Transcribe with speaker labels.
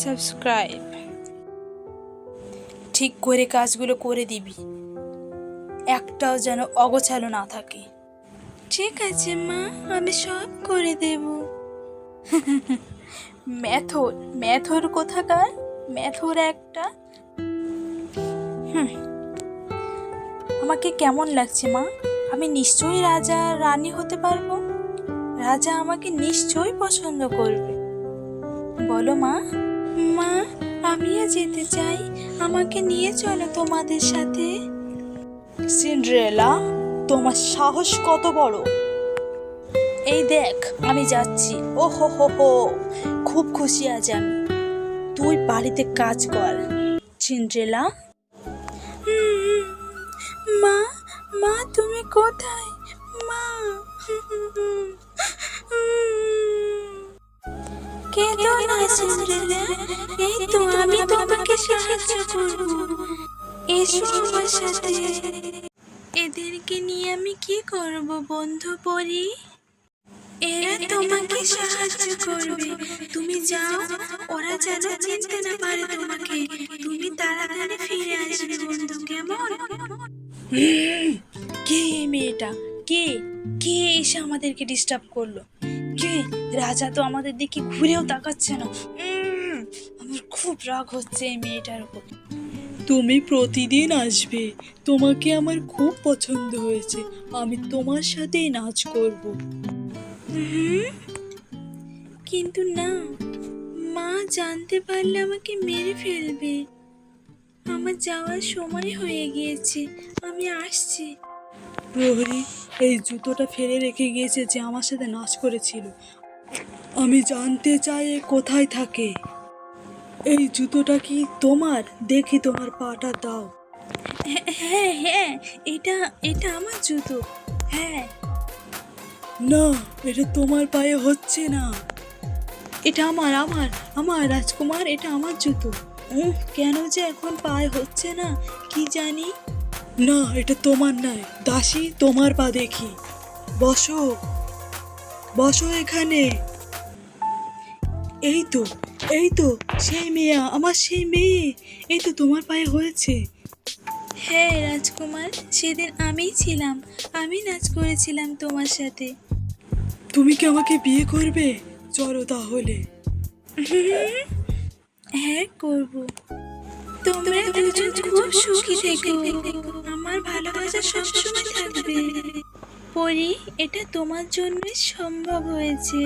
Speaker 1: Subscribe. ঠিক করে কাজগুলো করে দিবি, একটাও যেন অগোছালো না থাকে। ঠিক আছে মা, আমি সব করে দেব। ম্যাথর কোথাকার, ম্যাথর একটা। আমাকে কেমন লাগছে মা? আমি নিশ্চয়ই রাজা রানী হতে পারবো। রাজা আমাকে নিশ্চয়ই পছন্দ করবে। বলো মা। মা, আমিও যেতে চাই, আমাকে নিয়ে চলো তোমাদের সাথে। সিন্ড্রেলা, তোমার সাহস কত বড়! এই দেখ, আমি যাচ্ছি। ও হো হো হো, খুব খুশি আজ আমি। তুই বাড়িতে কাজ কর, সিন্ড্রেলা। মা, মা তুমি কোথায়? মা, কেঁদো না সিন্ড্রেলা, এই তো আমি তোমাকে সাহায্য করব। এসো আমার সাথে। এদেরকে নিয়ে আমি কি করব বন্ধু পরি? এরা তোমাকে সাহায্য করবে। তুমি যাও, ওরা যেন চিনতে না পারে তোমাকে। তুমি তাড়াতাড়ি ফিরে আসবে বন্ধু, কেমন? কে এই মেয়েটা? কে কে এসে আমাদেরকে ডিস্টার্ব করলো? কে? রাজা তো আমাদের দিকে ঘুরেও তাকাচ্ছে না। আমার খুব রাগ হচ্ছে এই মেয়েটার উপর। তুমি প্রতিদিন আসবে, তোমাকে আমার খুব পছন্দ হয়েছে, আমি তোমার সাথেই নাচ করব। কিন্তু না, মা জানতে পারলে আমাকে মেরে ফেলবে। আমার যাওয়ার সময় হয়ে গিয়েছে, আমি আসছি। প্রহরী এই জুতোটা ফেলে রেখে গিয়েছে যে আমার সাথে নাচ করেছিল। আমি জানতে চাই এ কোথায় থাকে। এই জুতোটা কি তোমার? দেখি তোমার পাটা দাও। হ্যাঁ হ্যাঁ, এটা এটা আমার জুতো। হ্যাঁ। না, এটা তোমার পায়ে হচ্ছে না। এটা আমার আমার আমার রাজকুমার, এটা আমার জুতো। কেন যে এখন পায়ে হচ্ছে না কি জানি। না, এটা তোমার নয় দাসী, তোমার পা দেখি। বসো বসো এখানে। এই তো সেই মেয়ে, আমার সেই মেয়ে। এই তো তোমার পায়ে হয়েছে। হ্যাঁ রাজকুমার, সেদিন আমিই ছিলাম, আমি নাচ করেছিলাম তোমার সাথে। তুমি কি আমাকে বিয়ে করবে? চলো তাহলে। হ্যাঁ করব। তোমরা দুজন খুব সুখী থেকো, আমার ভালোবাসা সবসময় থাকবে। পরি, এটা তোমার জন্যই সম্ভব হয়েছে।